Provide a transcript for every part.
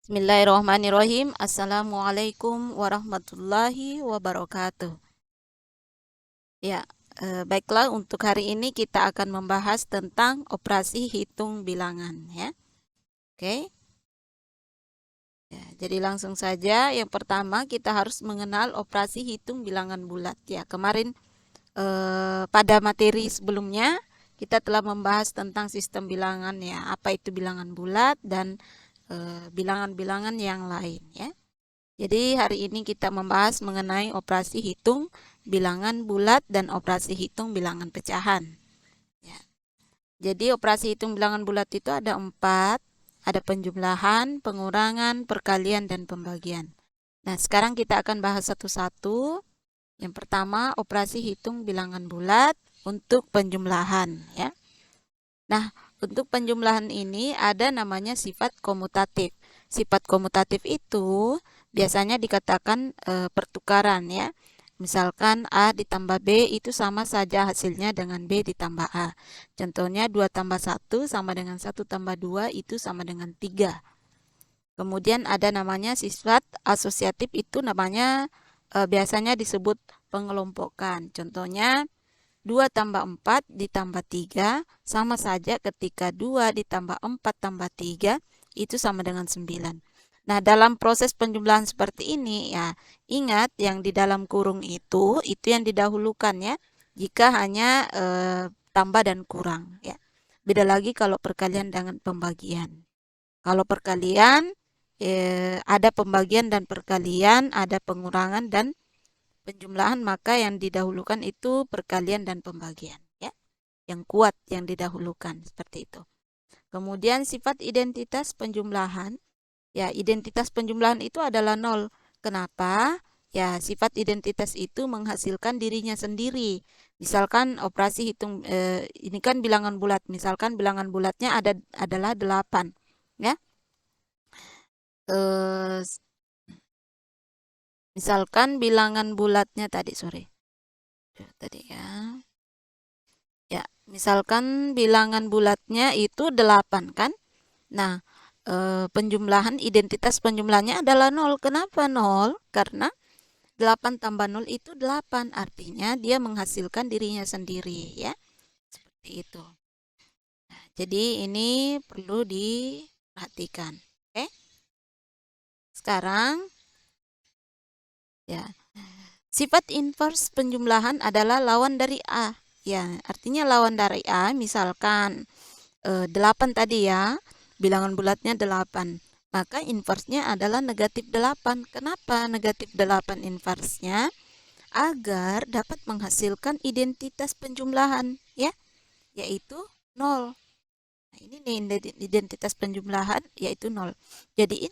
Bismillahirrahmanirrahim. Assalamualaikum warahmatullahi wabarakatuh. Ya, baiklah untuk hari ini kita akan membahas tentang operasi hitung bilangan ya. Oke. Ya, jadi langsung saja yang pertama kita harus mengenal operasi hitung bilangan bulat ya. Kemarin pada materi sebelumnya kita telah membahas tentang sistem bilangan ya, apa itu bilangan bulat dan bilangan-bilangan yang lain ya. Jadi hari ini kita membahas mengenai operasi hitung bilangan bulat dan operasi hitung bilangan pecahan. Ya. Jadi operasi hitung bilangan bulat itu ada 4, ada penjumlahan, pengurangan, perkalian, dan pembagian. Nah sekarang kita akan bahas satu-satu. Yang pertama operasi hitung bilangan bulat untuk penjumlahan. Ya. Nah untuk penjumlahan ini ada namanya sifat komutatif. Sifat komutatif itu biasanya dikatakan pertukaran ya. Misalkan A ditambah B itu sama saja hasilnya dengan B ditambah A. Contohnya 2 tambah 1 sama dengan 1 tambah 2 itu sama dengan 3. Kemudian ada namanya sifat asosiatif, itu namanya biasanya disebut pengelompokan. Contohnya 2 tambah 4 ditambah 3 sama saja ketika 2 ditambah 4 tambah 3 itu sama dengan 9. Nah, dalam proses penjumlahan seperti ini ya, ingat yang di dalam kurung itu yang didahulukan ya. Jika hanya tambah dan kurang ya. Beda lagi kalau perkalian dengan pembagian. Kalau perkalian ada pembagian dan perkalian, ada pengurangan dan penjumlahan, maka yang didahulukan itu perkalian dan pembagian ya. Yang kuat yang didahulukan seperti itu. Kemudian sifat identitas penjumlahan. Ya, identitas penjumlahan itu adalah 0. Kenapa? Ya, sifat identitas itu menghasilkan dirinya sendiri. Misalkan operasi hitung ini kan bilangan bulat. Misalkan bilangan bulatnya adalah 8 ya. Misalkan bilangan bulatnya tadi ya. Ya, misalkan bilangan bulatnya itu 8 kan? Nah, penjumlahan identitas penjumlahannya adalah 0. Kenapa 0? Karena 8 tambah 0 itu 8. Artinya dia menghasilkan dirinya sendiri ya. Seperti itu. Nah, jadi ini perlu diperhatikan. Oke? Sekarang ya. Sifat inverse penjumlahan adalah lawan dari A. Ya, artinya lawan dari A, misalkan 8 tadi ya, bilangan bulatnya 8. Maka inversnya adalah negatif 8. Kenapa negatif 8 inversnya? Agar dapat menghasilkan identitas penjumlahan, ya, yaitu 0. Nah, ini nih identitas penjumlahan yaitu 0. Jadi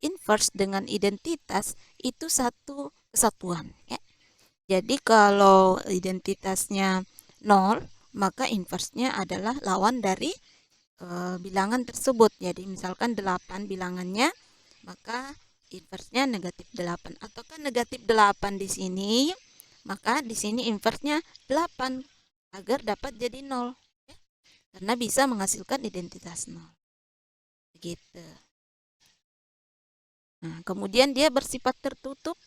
inverse dengan identitas itu satu kesatuan ya. Jadi kalau identitasnya 0, maka inversnya adalah lawan dari bilangan tersebut. Jadi misalkan 8 bilangannya, maka inversnya negatif 8. Ataukah negatif 8 di sini, maka di sini inversnya 8 agar dapat jadi 0 ya. Karena bisa menghasilkan identitas 0. Begitu. Nah, kemudian dia bersifat tertutup.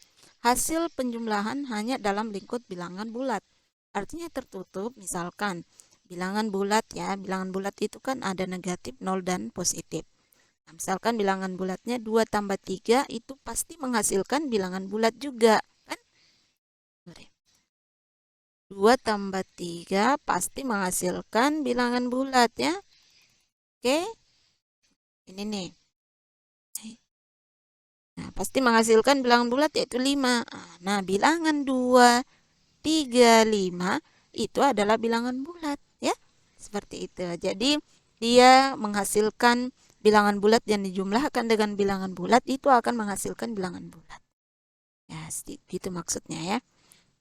Hasil penjumlahan hanya dalam lingkup bilangan bulat. Artinya tertutup, misalkan bilangan bulat ya. Bilangan bulat itu kan ada negatif, 0, dan positif. Nah, misalkan bilangan bulatnya 2 tambah 3 itu pasti menghasilkan bilangan bulat juga. Kan? 2 tambah 3 pasti menghasilkan bilangan bulat ya. Oke. Ini nih. Nah, pasti menghasilkan bilangan bulat yaitu 5. Nah, bilangan 2, 3, 5 itu adalah bilangan bulat ya. Seperti itu. Jadi dia menghasilkan bilangan bulat yang dijumlahkan dengan bilangan bulat itu akan menghasilkan bilangan bulat. Ya, gitu maksudnya ya.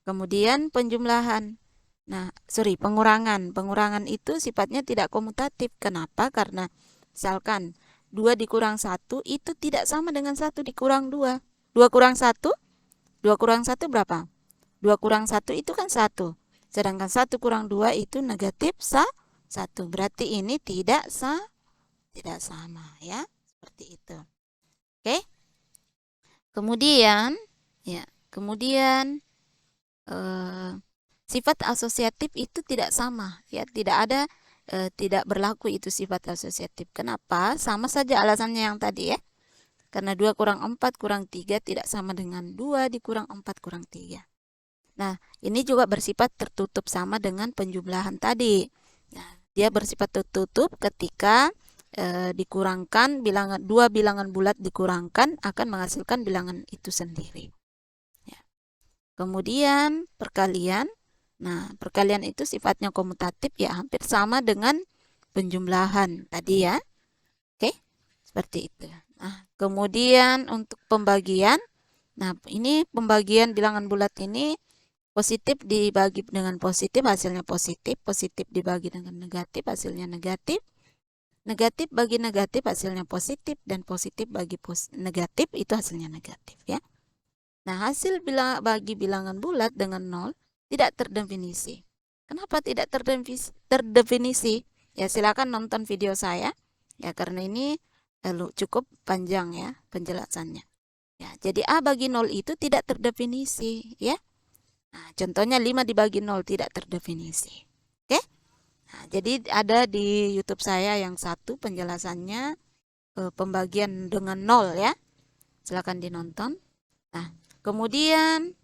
Kemudian penjumlahan. Nah, pengurangan. Pengurangan itu sifatnya tidak komutatif. Kenapa? Karena misalkan 2 dikurang 1 itu tidak sama dengan 1 dikurang 2. 2 kurang 1? 2 kurang 1 berapa? 2 kurang 1 itu kan 1. Sedangkan 1 kurang 2 itu negatif 1. Berarti ini tidak sama ya. Seperti itu. Kemudian, ya, kemudian sifat asosiatif itu tidak sama, ya, tidak berlaku itu sifat asosiatif. Kenapa? Sama saja alasannya yang tadi ya. Karena 2 kurang 4 kurang 3 tidak sama dengan 2 dikurang 4 kurang 3. Nah, ini juga bersifat tertutup sama dengan penjumlahan tadi. Nah, dia bersifat tertutup ketika dikurangkan dua bilangan bulat dikurangkan akan menghasilkan bilangan itu sendiri. Ya. Kemudian perkalian. Nah, perkalian itu sifatnya komutatif ya, hampir sama dengan penjumlahan tadi ya. Oke, seperti itu. Nah, kemudian untuk pembagian. Nah, ini pembagian bilangan bulat ini positif dibagi dengan positif, hasilnya positif. Positif dibagi dengan negatif, hasilnya negatif. Negatif bagi negatif, hasilnya positif. Dan positif bagi negatif, itu hasilnya negatif ya. Nah, hasil bagi bilangan bulat dengan 0 tidak terdefinisi. Kenapa tidak terdefinisi? Ya, silakan nonton video saya. Ya, karena ini cukup panjang ya penjelasannya. Ya, jadi A bagi 0 itu tidak terdefinisi ya. Nah, contohnya 5 dibagi 0 tidak terdefinisi. Oke? Nah, jadi ada di YouTube saya yang satu penjelasannya pembagian dengan 0 ya. Silakan dinonton. Nah, kemudian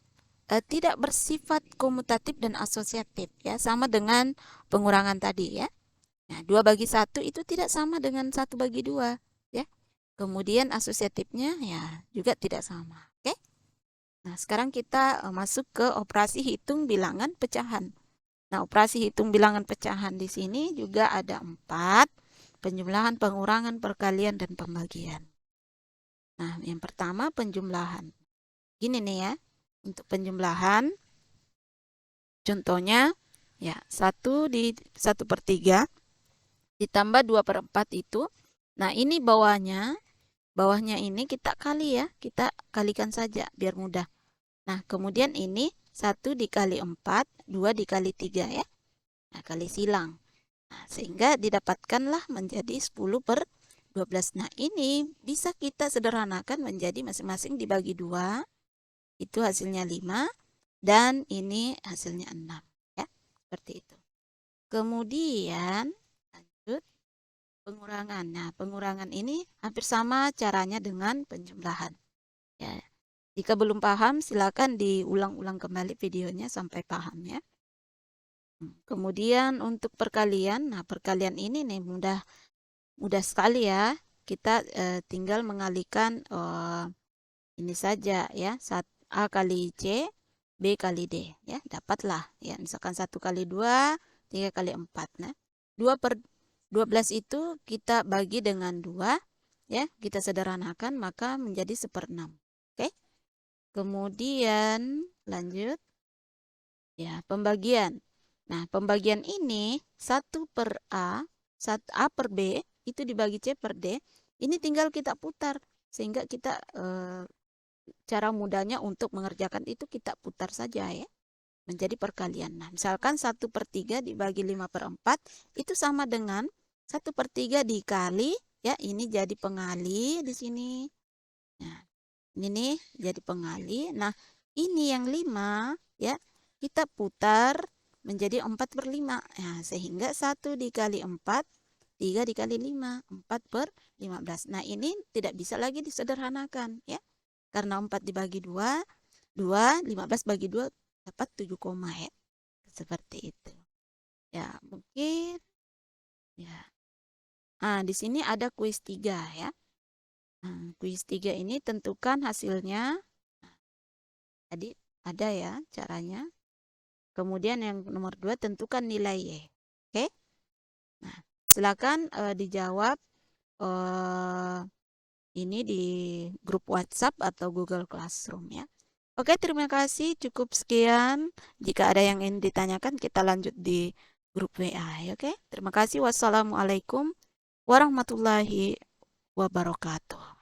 tidak bersifat komutatif dan asosiatif ya, sama dengan pengurangan tadi ya. Nah, 2 bagi 1 itu tidak sama dengan 1 bagi 2 ya. Kemudian asosiatifnya ya juga tidak sama. Oke? Nah, sekarang kita masuk ke operasi hitung bilangan pecahan. Nah, operasi hitung bilangan pecahan di sini juga ada 4, penjumlahan, pengurangan, perkalian, dan pembagian. Nah, yang pertama penjumlahan. Gini nih ya, untuk penjumlahan, contohnya ya 1/3 ditambah 2/4 itu. Nah, ini bawahnya ini kita kali ya, kita kalikan saja biar mudah. Nah, kemudian ini 1 dikali 4, 2 dikali 3 ya. Nah, kali silang. Nah, sehingga didapatkanlah menjadi 10/12. Nah, ini bisa kita sederhanakan menjadi masing-masing dibagi 2. Itu hasilnya 5. Dan ini hasilnya 6. Ya, seperti itu. Kemudian, lanjut. Pengurangan. Nah, pengurangan ini hampir sama caranya dengan penjumlahan. Ya. Jika belum paham, silakan diulang-ulang kembali videonya sampai paham ya. Kemudian untuk perkalian, nah perkalian ini nih mudah sekali ya. Kita tinggal mengalihkan ini saja ya, A kali C, B kali D ya, dapatlah ya. Misalkan 1 kali 2, 3 kali 4. Nah, 2/12 itu kita bagi dengan 2 ya, kita sederhanakan maka menjadi 1/6. Oke? Kemudian lanjut ya, pembagian. Nah, pembagian ini 1/A, A per B itu dibagi C per D. Ini tinggal kita putar sehingga kita cara mudahnya untuk mengerjakan itu kita putar saja ya, menjadi perkalian. Nah, misalkan 1/3 dibagi 5/4 itu sama dengan 1/3 dikali ya, ini jadi pengali di sini. Nah, ini nih jadi pengali. Nah, ini yang 5 ya, kita putar menjadi 4/5. Nah, sehingga 1 dikali 4, 3 dikali 5, 4/15. Nah, ini tidak bisa lagi disederhanakan ya. Karena 4 dibagi 2, 15 bagi 2 dapat 7 koma ya. Seperti itu. Ya, mungkin ya. Nah, di sini ada kuis 3 ya. Nah, kuis 3 ini tentukan hasilnya. Nah, tadi ada ya caranya. Kemudian yang nomor 2 tentukan nilai Y. Oke? Nah, silakan dijawab ini di grup WhatsApp atau Google Classroom ya. Oke, terima kasih. Cukup sekian. Jika ada yang ingin ditanyakan, kita lanjut di grup WA. Oke, terima kasih. Wassalamualaikum warahmatullahi wabarakatuh.